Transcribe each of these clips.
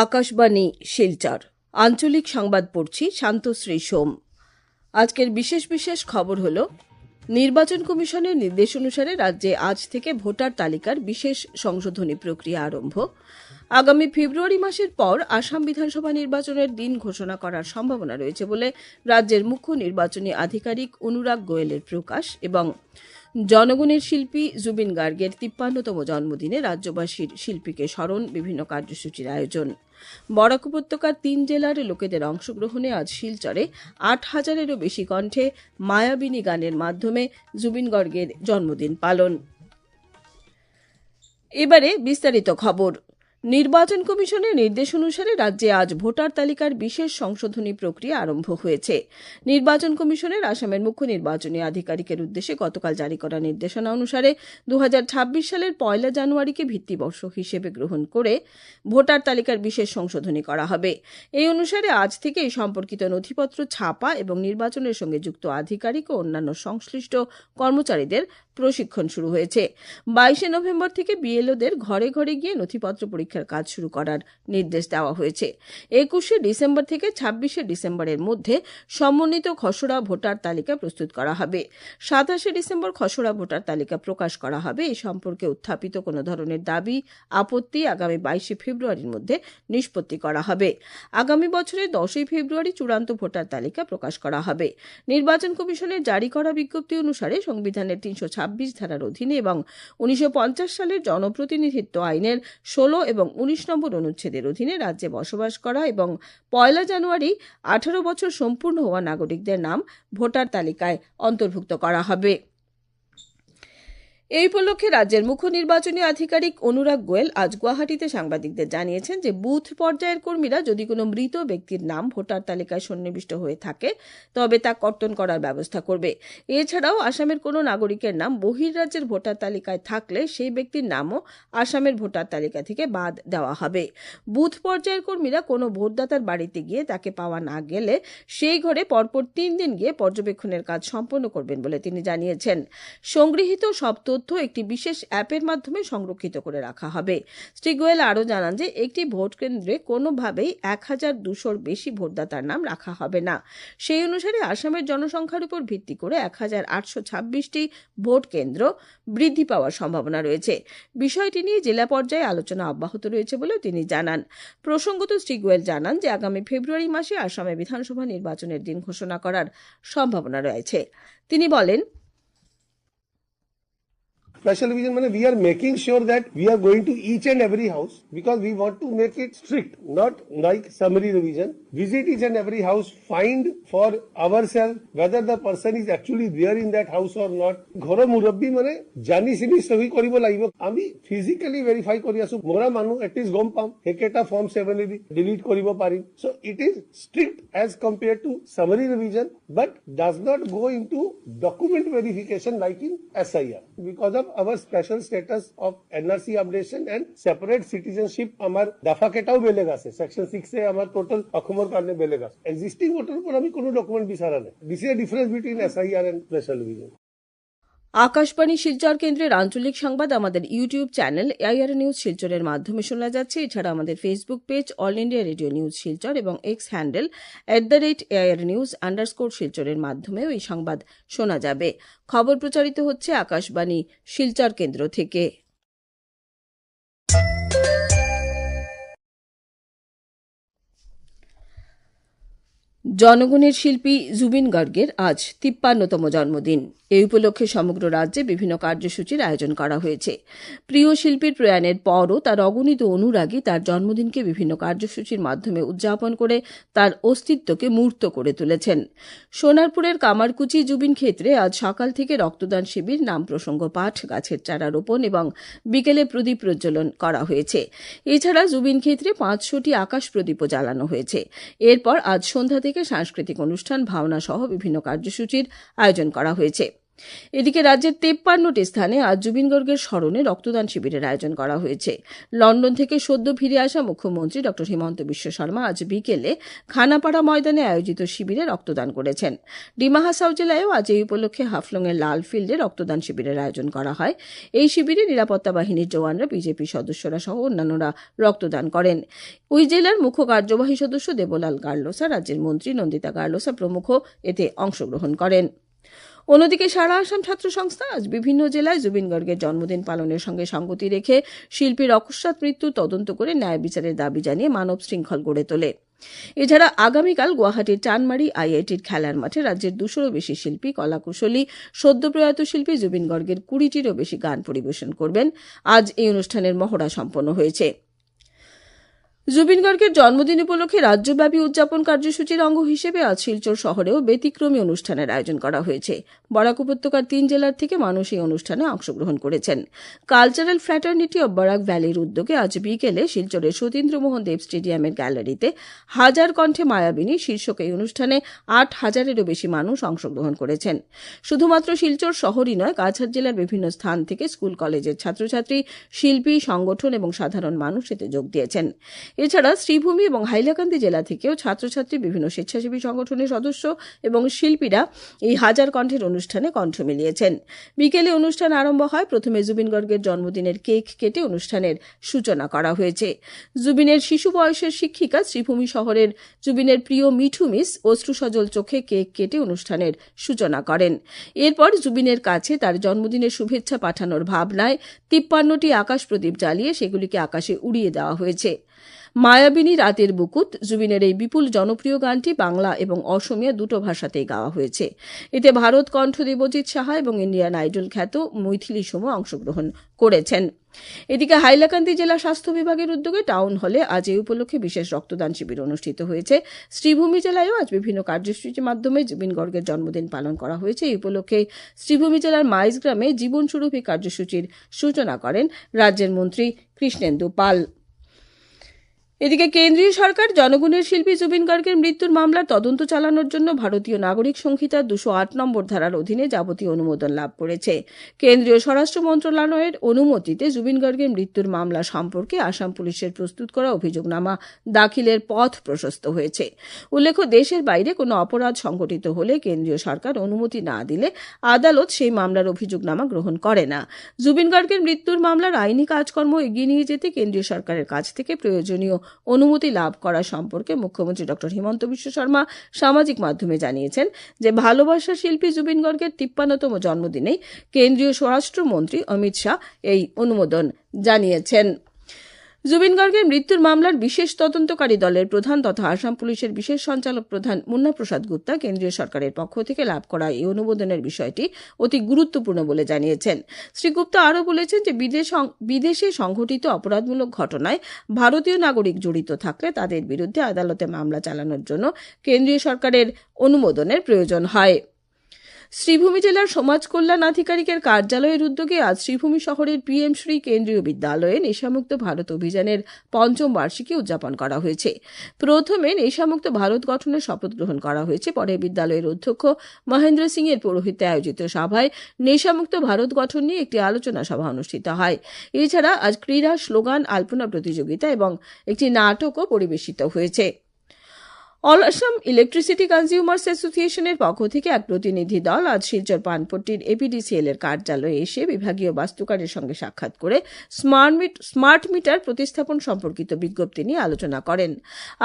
আকাশবাণী শিলচর আঞ্চলিক সংবাদ পড়ছি শান্তশ্রী সোম। আজকের বিশেষ বিশেষ খবর হল, নির্বাচন কমিশনের নির্দেশ অনুসারে রাজ্যে আজ থেকে ভোটার তালিকার বিশেষ সংশোধনী প্রক্রিয়া আরম্ভ। আগামী ফেব্রুয়ারি মাসের পর আসাম বিধানসভা নির্বাচনের দিন ঘোষণা করার সম্ভাবনা রয়েছে বলে রাজ্যের মুখ্য নির্বাচনী আধিকারিক অনুরাগ গোয়েলের প্রকাশ। এবং জনগণের শিল্পী জুবিন গার্গের ৫৩তম জন্মদিনে রাজ্যবাসীর শিল্পীকে স্মরণ, বিভিন্ন কার্যসূচির আয়োজন। বরাক উপত্যকার ৩ জেলার লোকেদের অংশগ্রহণে আজ শিলচরে ৮,০০০-এরও বেশি কণ্ঠে মায়াবিনী গানের মাধ্যমে জুবিন গার্গের জন্মদিন পালন। এবারে বিস্তারিত খবর। নির্বাচন কমিশনের নির্দেশ অনুসারে রাজ্যে আজ ভোটার তালিকার বিশেষ সংশোধনী প্রক্রিয়া আরম্ভ হয়েছে। নির্বাচন কমিশনের আসামের মুখ্য নির্বাচনী আধিকারিকের উদ্দেশ্যে গতকাল জারি করা নির্দেশনা অনুসারে ২০২৬ সালের ১ জানুয়ারিকে ভিত্তিবর্ষ হিসেবে গ্রহণ করে ভোটার তালিকার বিশেষ সংশোধনী করা হবে। এই অনুসারে আজ থেকে এই সম্পর্কিত নথিপত্র ছাপা এবং নির্বাচনের সঙ্গে যুক্ত আধিকারিক ও অন্যান্য সংশ্লিষ্ট কর্মচারীদের প্রশিক্ষণ শুরু হয়েছে। ২২ নভেম্বর থেকে বিএলওদের ঘরে ঘরে গিয়ে নথিপত্র পরীক্ষার কাজ শুরু করার নির্দেশ দেওয়া হয়েছে। ২১ ডিসেম্বর থেকে ২৬ ডিসেম্বরের মধ্যে সমন্বিত খসড়া ভোটার তালিকা প্রস্তুত করা হবে। ২৭ ডিসেম্বর খসড়া ভোটার তালিকা প্রকাশ করা হবে। এই সম্পর্কে উত্থাপিত কোনো ধরনের দাবি আপত্তি আগামী ২২ ফেব্রুয়ারির মধ্যে নিষ্পত্তি করা হবে। আগামী বছরের ১০ ফেব্রুয়ারি চূড়ান্ত ভোটার তালিকা প্রকাশ করা হবে। নির্বাচন কমিশনের জারি করা বিজ্ঞপ্তি অনুসারে সংবিধানের ৩২৬ ধারার অধীনে এবং ১৯৫০ সালের জনপ্রতিনিধিত্ব আইনের ১৬ এবং ১৯ নম্বর অনুচ্ছেদের অধীনে রাজ্যে বসবাস করা এবং ১ জানুয়ারি ১৮ বছর সম্পূর্ণ হওয়া নাগরিকদের নাম ভোটার তালিকায় অন্তর্ভুক্ত করা হবে। এই উপলক্ষে রাজ্যের মুখ্য নির্বাচনী আধিকারিক অনুরাগ গোয়েল আজ গুয়াহাটিতে সাংবাদিকদের জানিয়েছেন যে বুথ পর্যায়ের কর্মীরা যদি কোনো মৃত ব্যক্তির নাম ভোটার তালিকায় সন্নিবিষ্ট হয়ে থাকে তবে তা কর্তন করার ব্যবস্থা করবে। এছাড়াও আসামের কোনো নাগরিকের নাম বহির্রাজ্যের ভোটার তালিকায় থাকলে সেই ব্যক্তির নামও আসামের ভোটার তালিকা থেকে বাদ দেওয়া হবে। বুথ পর্যায়ের কর্মীরা কোনো ভোটদাতার বাড়িতে গিয়ে তাকে পাওয়া না গেলে সেই ঘরে পরপর ৩ দিন গিয়ে পর্যবেক্ষণের কাজ সম্পন্ন করবেন বলে তিনি জানিয়েছেন। সংগৃহীত সব তথ্য একটি বিশেষ অ্যাপের মাধ্যমে সংরক্ষিত করে রাখা হবে। শ্রী গোয়েল আরও জানান যে একটি ভোট কেন্দ্রে কোনোভাবেই ১,২০০-র বেশি ভোটদাতার নাম রাখা হবে না। সেই অনুসারে আসামের জনসংখ্যার উপর ভিত্তি করে ১,৮২৬টি ভোট কেন্দ্র বৃদ্ধি পাওয়ার সম্ভাবনা রয়েছে। বিষয়টি নিয়ে জেলা পর্যায়ে আলোচনা অব্যাহত রয়েছে বলেও তিনি জানান। প্রসঙ্গত শ্রী গোয়েল জানান যে আগামী ফেব্রুয়ারি মাসে আসামে বিধানসভা নির্বাচনের দিন ঘোষণা করার সম্ভাবনা রয়েছে। তিনি বলেন, Special division means we are making sure that we are going to each and every house because we want to make it strict, not like summary revision. Visit each and every house, find for ourselves whether the person is actually there in that house or not. Ghoro murabbi mane jani sini sahi koribo laibo. Ami physically verify kori asu. Mora manu at least gom pam heketa form 7 delete koribo parim. So it is strict as compared to summary revision, but does not go into document verification like in SIR because of our special status of NRC updation and separate citizenship আমার দফা কেটাও বেলেগ আছে। Section 6 এ আমার total অক্ষমর কারণে বেলেগ আছে। Existing voter উপর আমি কোনো ডকুমেন্ট বিচারা নেই। This is difference between SIR and special division. Akashvani Silchar কেন্দ্রের আঞ্চলিক সংবাদ আমাদের ইউটিউব চ্যানেল AIR নিউজ শিলচরের মাধ্যমে শোনা যাচ্ছে। এছাড়া আমাদের Facebook page all India radio news Silchar এবং এক্স হ্যান্ডেল @AIR_News_ শিলচরের মাধ্যমেও এই সংবাদ শোনা যাবে। খবর প্রচারিত হচ্ছে আকাশবাণী শিলচর কেন্দ্র থেকে। জনগণের শিল্পী জুবিন গার্গের আজ ৫৩তম জন্মদিন। এই উপলক্ষে সমগ্র রাজ্যে বিভিন্ন কার্যসূচির আয়োজন করা হয়েছে। প্রিয় শিল্পীর প্রয়াণের পরও তার অগণিত অনুরাগী তার জন্মদিনকে বিভিন্ন কার্যসূচির মাধ্যমে উদযাপন করে তার অস্তিত্বকে মূর্ত করে তুলেছেন। সোনারপুরের কামারকুচি জুবিন ক্ষেত্রে আজ সকাল থেকে রক্তদান শিবির, নাম প্রসঙ্গ পাঠ, গাছের চারা রোপণ এবং বিকেলে প্রদীপ প্রজ্বলন করা হয়েছে। এছাড়া জুবিন ক্ষেত্রে ৫০০টি আকাশ প্রদীপও জ্বালানো হয়েছে। এরপর আজ সন্ধ্যা থেকে সাংস্কৃতিক অনুষ্ঠান, ভাওনা সহ বিভিন্ন কার্যসূচির আয়োজন করা হয়েছে। এদিকে রাজ্যের 53টি স্থানে আজ জুবিন গর্গের স্মরণে রক্তদান শিবিরের আয়োজন করা হয়েছে। লন্ডন থেকে সদ্য ফিরে আসা মুখ্যমন্ত্রী ড হিমন্ত বিশ্ব শর্মা আজ বিকেলে খানাপাড়া ময়দানে আয়োজিত শিবিরে রক্তদান করেছেন। ডিমা হাসাও জেলায়ও আজ এই উপলক্ষে হাফলংয়ের লাল ফিল্ডে রক্তদান শিবিরের আয়োজন করা হয়। এই শিবিরে নিরাপত্তা বাহিনীর জওয়ানরা, বিজেপি সদস্যরা সহ অন্যান্যরা রক্তদান করেন। ওই জেলার মুখ্য কার্যবাহী সদস্য দেবলাল গার্লোসা, রাজ্যের মন্ত্রী নন্দিতা গার্লোসা প্রমুখ এতে অংশগ্রহণ করেন। অন্যদিকে সারা আসাম ছাত্র সংস্থা আজ বিভিন্ন জেলায় জুবিন গর্গের জন্মদিন পালনের সঙ্গে সঙ্গতি রেখে শিল্পীর অকস্মাৎ মৃত্যু তদন্ত করে ন্যায় বিচারের দাবি জানিয়ে মানব শৃঙ্খল গড়ে তোলে। এছাড়া আগামীকাল গুয়াহাটির টানমারি আইআইটির খেলার মাঠে রাজ্যের 200-রও বেশি শিল্পী, কলাকুশলী, সদ্য প্রয়াত শিল্পী জুবিন গর্গের 20টিরও বেশি গান পরিবেশন করবেন। আজ এই অনুষ্ঠানের মহড়া সম্পন্ন হয়েছে। জুবিন গর্গের জন্মদিন উপলক্ষে রাজ্যব্যাপী উদযাপন কার্যসূচির অঙ্গ হিসেবে আজ শিলচর শহরেও ব্যতিক্রমী অনুষ্ঠানের আয়োজন করা হয়েছে। বরাক উপত্যকার 3 জেলার থেকে মানুষ এই অনুষ্ঠানে অংশগ্রহণ করেছেন। কালচারাল ফ্র্যাটার্নিটি অব বরাক ভ্যালির উদ্যোগে আজ বিকেলে শিলচরের সতীন্দ্রমোহন দেব স্টেডিয়ামের গ্যালারিতে হাজার কণ্ঠে মায়াবিনী শীর্ষক এই অনুষ্ঠানে 8,000-এরও বেশি মানুষ অংশগ্রহণ করেছেন। শুধুমাত্র শিলচর শহরই নয়, কাছাড় জেলার বিভিন্ন স্থান থেকে স্কুল কলেজের ছাত্রছাত্রী, শিল্পী, সংগঠন এবং সাধারণ মানুষ এতে যোগ দিয়েছেন। এছাড়া শ্রীভূমি এবং হাইলাকান্দি জেলা থেকেও ছাত্রছাত্রী, বিভিন্ন স্বেচ্ছাসেবী সংগঠনের সদস্য এবং শিল্পীরা এই হাজার কণ্ঠের অনুষ্ঠানে কণ্ঠ মিলিয়েছেন। বিকেলে অনুষ্ঠান আরম্ভ হয়। প্রথমে জুবিন গর্গের জন্মদিনের কেক কেটে অনুষ্ঠানের সূচনা করা হয়েছে। জুবিনের শিশু বয়সের শিক্ষিকা শ্রীভূমি শহরের জুবিনের প্রিয় মিঠু মিস অশ্রুসজল চোখে কেক কেটে অনুষ্ঠানের সূচনা করেন। এরপর জুবিনের কাছে তার জন্মদিনের শুভেচ্ছা পাঠানোর ভাবনায় 53টি আকাশ প্রদীপ জ্বালিয়ে সেগুলিকে আকাশে উড়িয়ে দেওয়া হয়েছে। মায়াবিনী রাতের বুকুত জুবিনের এই বিপুল জনপ্রিয় গানটি বাংলা এবং অসমিয়া দুটো ভাষাতেই গাওয়া হয়েছে। এতে ভারত কণ্ঠ দেবজিৎ সাহা এবং ইন্ডিয়ান আইডল খ্যাত মৈথিলি সোম অংশগ্রহণ করেছেন। এদিকে হাইলাকান্দি জেলা স্বাস্থ্য বিভাগের উদ্যোগে টাউন হলে আজ এই উপলক্ষে বিশেষ রক্তদান শিবির অনুষ্ঠিত হয়েছে। শ্রীভূমি জেলায়ও আজ বিভিন্ন কার্যসূচির মাধ্যমে জুবিন গর্গের জন্মদিন পালন করা হয়েছে। এই উপলক্ষে শ্রীভূমি জেলার মাইজ গ্রামে জীবন সুরভি কার্যসূচির সূচনা করেন রাজ্যের মন্ত্রী কৃষ্ণেন্দু পাল। এদিকে কেন্দ্রীয় সরকার জনগণের শিল্পী জুবিন গর্গের মৃত্যুর মামলার তদন্ত চালানোর জন্য ভারতীয় নাগরিক সংহিতার 208 নম্বর ধারার অধীনে যাবতীয় অনুমোদন লাভ করেছে। কেন্দ্রীয় স্বরাষ্ট্র মন্ত্রণালয়ের অনুমতিতে জুবিন গর্গের মৃত্যুর মামলা সম্পর্কে আসাম পুলিশের প্রস্তুত করা অভিযোগনামা দাখিলের পথ প্রশস্ত হয়েছে। উল্লেখ্য, দেশের বাইরে কোনো অপরাধ সংঘটিত হলে কেন্দ্রীয় সরকার অনুমতি না দিলে আদালত সেই মামলার অভিযোগনামা গ্রহণ করে না। জুবিন গর্গের মৃত্যুর মামলার আইনি কাজকর্ম এগিয়ে নিয়ে যেতে কেন্দ্রীয় সরকারের কাছ থেকে প্রয়োজনীয় অনুমতি লাভ করা সম্পর্কে মুখ্যমন্ত্রী ড হিমন্ত বিশ্ব শর্মা সামাজিক মাধ্যমে জানিয়েছেন যে ভালোবাসার শিল্পী জুবিন গর্গের 53তম জন্মদিনেই কেন্দ্রীয় স্বরাষ্ট্রমন্ত্রী অমিত শাহ এই অনুমোদন জানিয়েছেন। জুবিন গর্গের মৃত্যুর মামলার বিশেষ তদন্তকারী দলের প্রধান তথা আসাম পুলিশের বিশেষ সঞ্চালক প্রধান মুন্না প্রসাদ গুপ্তা কেন্দ্রীয় সরকারের পক্ষ থেকে লাভ করা এই অনুমোদনের বিষয়টি অতি গুরুত্বপূর্ণ বলে জানিয়েছেন। শ্রী গুপ্তা আরও বলেছেন যে বিদেশে সংঘটিত অপরাধমূলক ঘটনায় ভারতীয় নাগরিক জড়িত থাকলে তাদের বিরুদ্ধে আদালতে মামলা চালানোর জন্য কেন্দ্রীয় সরকারের অনুমোদনের প্রয়োজন হয়। শ্রীভূমি জেলার সমাজ কল্যাণ আধিকারিকের কার্যালয়ের উদ্যোগে আজ শ্রীভূমি শহরের পিএম শ্রী কেন্দ্রীয় বিদ্যালয়ে নেশামুক্ত ভারত অভিযানের 5ম বার্ষিকী উদযাপন করা হয়েছে। প্রথমে নেশামুক্ত ভারত গঠনের শপথ গ্রহণ করা হয়েছে। পরে বিদ্যালয়ের অধ্যক্ষ মহেন্দ্র সিং এর পৌরোহিত্যে আয়োজিত সভায় নেশামুক্ত ভারত গঠন নিয়ে একটি আলোচনা সভা অনুষ্ঠিত হয়। এছাড়া আজ ক্রীড়া, স্লোগান, আলপনা প্রতিযোগিতা এবং একটি নাটকও পরিবেশিত হয়েছে। অল আসাম ইলেকট্রিসিটি কনজিউমার্স অ্যাসোসিয়েশনের পক্ষ থেকে এক প্রতিনিধি দল আজ শিলচর পানপট্টির এপিডিসিএল এর কার্যালয়ে এসে বিভাগীয় বাস্তুকারের সঙ্গে সাক্ষাৎ করে স্মার্ট মিটার প্রতিস্থাপন সম্পর্কিত বিজ্ঞপ্তি নিয়ে আলোচনা করেন।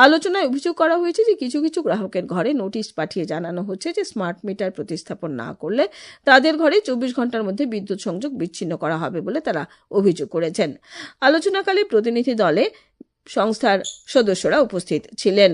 আলোচনায় অভিযোগ করা হয়েছে যে কিছু কিছু গ্রাহকের ঘরে নোটিশ পাঠিয়ে জানানো হচ্ছে যে স্মার্ট মিটার প্রতিস্থাপন না করলে তাদের ঘরে 24 ঘন্টার মধ্যে বিদ্যুৎ সংযোগ বিচ্ছিন্ন করা হবে বলে তারা অভিযোগ করেছেন। আলোচনাকালে প্রতিনিধি দলে সংস্থার সদস্যরা উপস্থিত ছিলেন।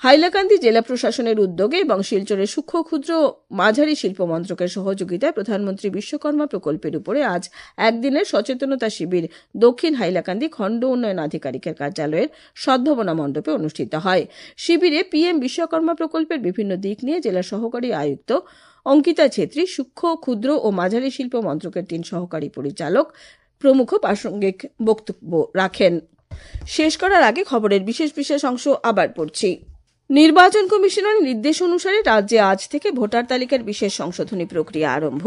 হাইলাকান্দি জেলা প্রশাসনের উদ্যোগে এবং শিলচরের সূক্ষ্ম, ক্ষুদ্র ও মাঝারি শিল্প মন্ত্রকের সহযোগিতায় প্রধানমন্ত্রী বিশ্বকর্মা প্রকল্পের উপরে আজ একদিনের সচেতনতা শিবির দক্ষিণ হাইলাকান্দি খণ্ড উন্নয়ন আধিকারিকের কার্যালয়ের সদ্ভাবনা মণ্ডপে অনুষ্ঠিত হয়। শিবিরে পিএম বিশ্বকর্মা প্রকল্পের বিভিন্ন দিক নিয়ে জেলা সহকারী আয়ুক্ত অঙ্কিতা ছেত্রী, সূক্ষ্ম, ক্ষুদ্র ও মাঝারি শিল্প মন্ত্রকের 3 সহকারী পরিচালক প্রমুখ প্রাসঙ্গিক বক্তব্য রাখেন। শেষ করার আগে খবরের বিশেষ অংশ আবার পড়ছি। নির্বাচন কমিশনের নির্দেশ অনুসারে রাজ্যে আজ থেকে ভোটার তালিকার বিশেষ সংশোধনী প্রক্রিয়া আরম্ভ।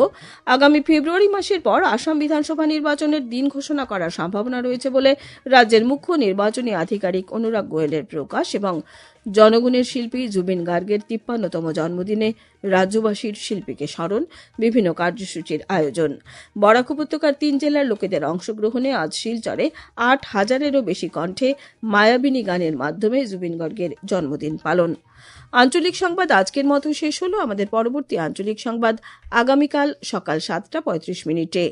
আগামী ফেব্রুয়ারি মাসের পর আসাম বিধানসভা নির্বাচনের দিন ঘোষণা করার সম্ভাবনা রয়েছে বলে রাজ্যের মুখ্য নির্বাচনী আধিকারিক অনুরাগ গোয়েলের প্রকাশ। এবং জনগণের শিল্পী জুবিন গার্গের 53তম জন্মদিনে রাজ্যবাসীর শিল্পীকে স্মরণ, বিভিন্ন কার্যসূচির আয়োজন। বরাক উপত্যকার 3 জেলার লোকেদের অংশগ্রহণে আজ শিলচরে 8,000-এরও বেশি কণ্ঠে মায়াবিনী গানের মাধ্যমে জুবিন গার্গের জন্মদিন পালন। আঞ্চলিক সংবাদ আজকের মতো শেষ হলো। আমাদের পরবর্তী আঞ্চলিক সংবাদ আগামীকাল সকাল 7:35 মিনিটে।